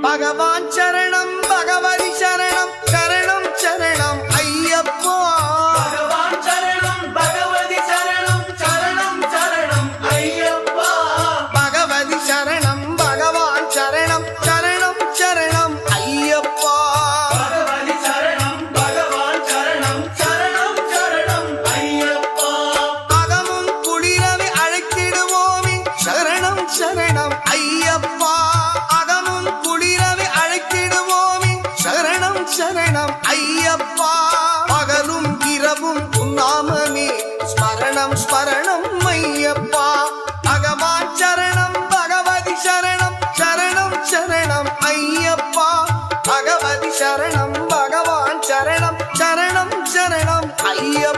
பகவான் சரணம் பகவதி சரணம் சரணம் சரணம் ஐயப்பா பகவான் சரணம் பகவதி சரணம் சரணம் சரணம் ஐயப்பா பகவதி சரணம் பகவான் சரணம் சரணம் சரணம் ஐயப்பா பகவதி சரணம் பகவான் சரணம் சரணம் சரணம் ஐயப்பா அகமும் குளிரவை அழைத்திடுவோமே சரணம் சரணம் ஐயப்பா அகமும் குளிரவை அழைத்திடுவோமே சரணம் சரணம் ஐயப்பா பகலும் இரவும் உன்னாமமே ஸ்மரணம் ஸ்மரணம் ஐயப்பா பகவான் சரணம் பகவதி சரணம் சரணம் சரணம் ஐயப்பா பகவதி சரணம் பகவான் சரணம் சரணம் சரணம் ஐயப்பா